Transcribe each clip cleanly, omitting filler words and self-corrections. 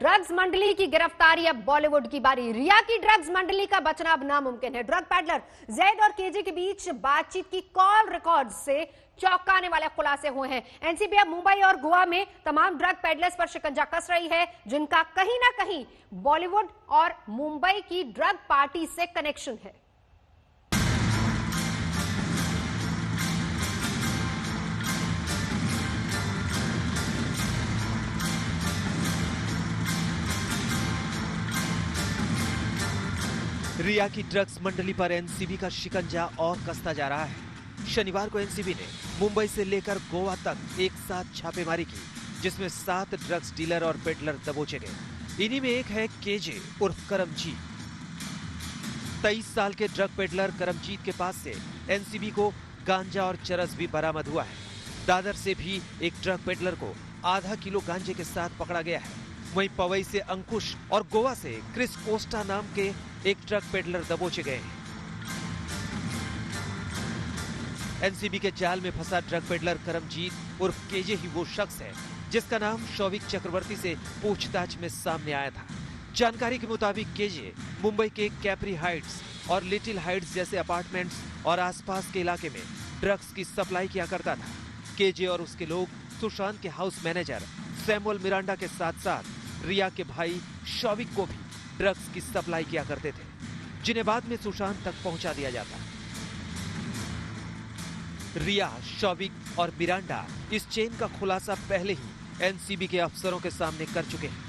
Drugs मंडली की गिरफ्तारी, अब बॉलीवुड की बारी। रिया की ड्रग्स मंडली का बचना अब नामुमकिन है। ड्रग पैडलर जैद और केजे के बीच बातचीत की कॉल रिकॉर्ड से चौंकाने वाले खुलासे हुए हैं। एनसीबी अब मुंबई और गोवा में तमाम ड्रग पैडलर्स पर शिकंजा कस रही है, जिनका कहीं ना कहीं बॉलीवुड और मुंबई की ड्रग पार्टी से कनेक्शन है। रिया की ड्रग्स मंडली पर एनसीबी का शिकंजा और कसता जा रहा है। शनिवार को एनसीबी ने मुंबई से लेकर गोवा तक एक साथ छापेमारी की, जिसमें 7 ड्रग्स डीलर और पेडलर दबोचे गए। इन्हीं में एक है केजे उर्फ करमजीत। 23 साल के ड्रग पेडलर करमजीत के पास से एनसीबी को गांजा और चरस भी बरामद हुआ है। दादर से भी एक ड्रग पेडलर को आधा किलो गांजे के साथ पकड़ा गया है। वहीं पवई से अंकुश और गोवा से क्रिस कोस्टा नाम के एक ट्रक पेडलर दबोचे गए हैं। एनसीबी के जाल में फंसा ट्रक पेडलर करमजीत उर्फ केजे ही वो शख्स है जिसका नाम शौविक चक्रवर्ती से पूछताछ में सामने आया था। जानकारी के मुताबिक केजे मुंबई के कैप्री हाइट्स और लिटिल हाइट्स जैसे अपार्टमेंट्स और आसपास के इलाके में ड्रग्स की सप्लाई किया करता था। केजे और उसके लोग सुशांत के हाउस मैनेजर सैमुअल मिरांडा के साथ साथ रिया के भाई शौविक को भी ड्रग्स की सप्लाई किया करते थे, जिन्हें बाद में सुशांत तक पहुंचा दिया जाता। रिया, शौविक और मिरांडा इस चेन का खुलासा पहले ही एनसीबी के अफसरों के सामने कर चुके हैं।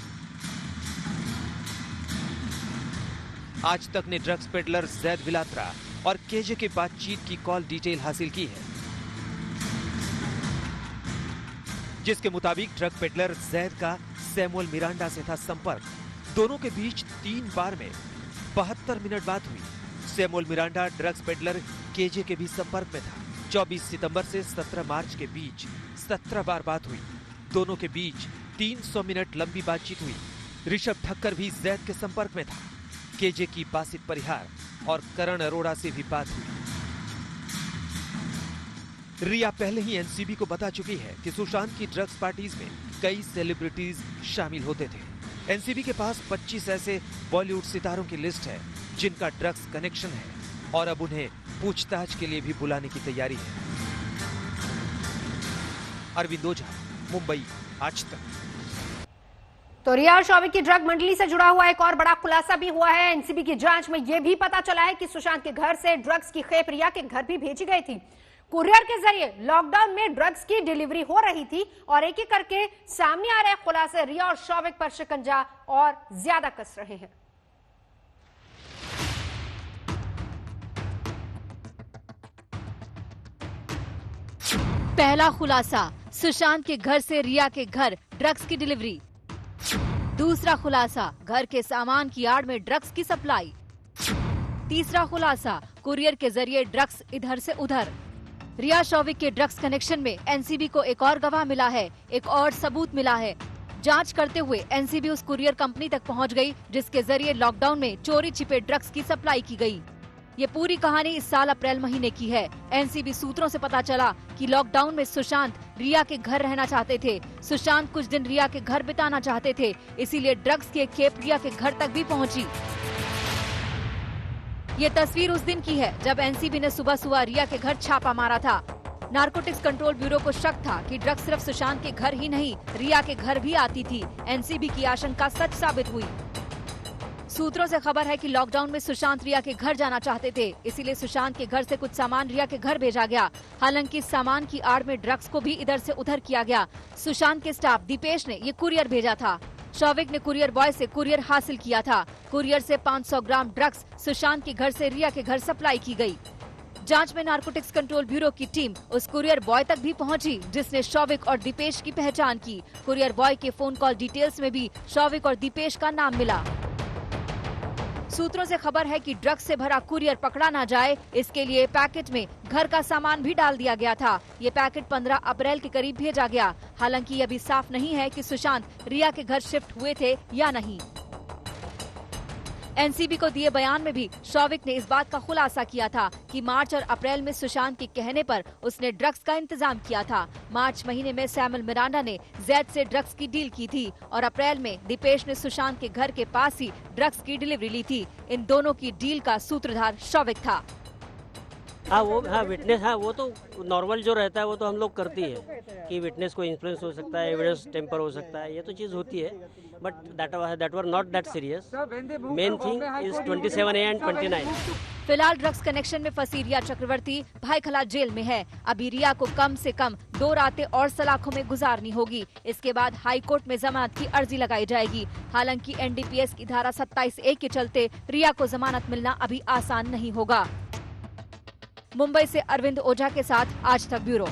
आज तक ने ड्रग्स पेडलर जैद विलात्रा और केजे की बातचीत की कॉल डिटेल हासिल की है, जिसके मुताबिक ड्रग पेडलर जैद का सैमुअल मिरांडा से था संपर्क। दोनों के बीच 3 बार में 72 मिनट बात हुई। Samuel Miranda drugs peddler KJ के भी संपर्क में था। 24 सितंबर से 17 मार्च के बीच 17 बार बात हुई। दोनों के बीच 300 मिनट लंबी बातचीत हुई। ऋषभ ठक्कर भी जैद के संपर्क में था। केजे की बासित परिहार और करण अरोड़ा से भी बात हुई। रिया पहले ही एनसीबी को बता चुकी है कि सुशांत की ड्रग्स पार्टीज में कई सेलिब्रिटीज शामिल होते थे। एनसीबी के पास 25 ऐसे बॉलीवुड सितारों की लिस्ट है जिनका ड्रग्स कनेक्शन है और अब उन्हें पूछताछ के लिए भी बुलाने की तैयारी है। अरविंद ओझा, मुंबई, आज तक। तो रिया और शौविक की ड्रग मंडली से जुड़ा हुआ एक और बड़ा खुलासा भी हुआ है। एनसीबी की जांच में यह भी पता चला है कि सुशांत के घर से ड्रग्स की खेप रिया के घर भी भेजी गई थी। कुरियर के जरिए लॉकडाउन में ड्रग्स की डिलीवरी हो रही थी और एक एक करके सामने आ रहे खुलासे रिया और शौविक पर शिकंजा और ज्यादा कस रहे हैं। पहला खुलासा, सुशांत के घर से रिया के घर ड्रग्स की डिलीवरी। दूसरा खुलासा, घर के सामान की आड़ में ड्रग्स की सप्लाई। तीसरा खुलासा, कुरियर के जरिए ड्रग्स इधर से उधर। रिया शौविक के ड्रग्स कनेक्शन में एनसीबी को एक और गवाह मिला है, एक और सबूत मिला है। जांच करते हुए एनसीबी उस कुरियर कंपनी तक पहुंच गई जिसके जरिए लॉकडाउन में चोरी छिपे ड्रग्स की सप्लाई की गई। ये पूरी कहानी इस साल अप्रैल महीने की है। एनसीबी सूत्रों से पता चला कि लॉकडाउन में सुशांत रिया के घर रहना चाहते थे। सुशांत कुछ दिन रिया के घर बिताना चाहते थे, इसीलिए ड्रग्स की एक खेप रिया के घर तक भी पहुंची। ये तस्वीर उस दिन की है जब एनसीबी ने सुबह सुबह रिया के घर छापा मारा था। नारकोटिक्स कंट्रोल ब्यूरो को शक था कि ड्रग्स सिर्फ सुशांत के घर ही नहीं, रिया के घर भी आती थी। एनसीबी की आशंका सच साबित हुई। सूत्रों से खबर है कि लॉकडाउन में सुशांत रिया के घर जाना चाहते थे, इसीलिए सुशांत के घर से कुछ सामान रिया के घर भेजा गया। हालांकि इस सामान की आड़ में ड्रग्स को भी इधर से उधर किया गया। सुशांत के स्टाफ दीपेश ने ये कुरियर भेजा था। शौविक ने कुरियर बॉय से कुरियर हासिल किया था। कुरियर से 500 ग्राम ड्रग्स सुशांत के घर से रिया के घर सप्लाई की गई। जांच में नारकोटिक्स कंट्रोल ब्यूरो की टीम उस कुरियर बॉय तक भी पहुंची जिसने शौविक और दीपेश की पहचान की। कुरियर बॉय के फोन कॉल डिटेल्स में भी शौविक और दीपेश का नाम मिला। सूत्रों से खबर है कि ड्रग्स से भरा कुरियर पकड़ा ना जाए, इसके लिए पैकेट में घर का सामान भी डाल दिया गया था। ये पैकेट 15 अप्रैल के करीब भेजा गया। हालांकि ये अभी साफ नहीं है कि सुशांत रिया के घर शिफ्ट हुए थे या नहीं। एनसीबी को दिए बयान में भी शौविक ने इस बात का खुलासा किया था कि मार्च और अप्रैल में सुशांत के कहने पर उसने ड्रग्स का इंतजाम किया था। मार्च महीने में सैमुअल मिरांडा ने जैद से ड्रग्स की डील की थी और अप्रैल में दीपेश ने सुशांत के घर के पास ही ड्रग्स की डिलीवरी ली थी। इन दोनों की डील का सूत्रधार शौविक था। हाँ विटनेस, हाँ वो तो नॉर्मल जो रहता है वो तो हम लोग करती है कि विटनेस को इन्फ्लुएंस हो सकता है, एविडेंस टेम्पर हो सकता है, ये तो चीज़ होती है, but that were not that serious. Main thing is 27A and 29। फिलहाल ड्रग्स कनेक्शन में फंसी रिया चक्रवर्ती भाईखला जेल में है। अभी रिया को कम से कम 2 रातें और सलाखों में गुजारनी होगी। इसके बाद हाई कोर्ट में जमानत की अर्जी लगाई जाएगी। हालांकि एनडीपीएस की धारा 27A के चलते रिया को जमानत मिलना अभी आसान नहीं होगा। मुंबई से अरविंद ओझा के साथ आज तक ब्यूरो।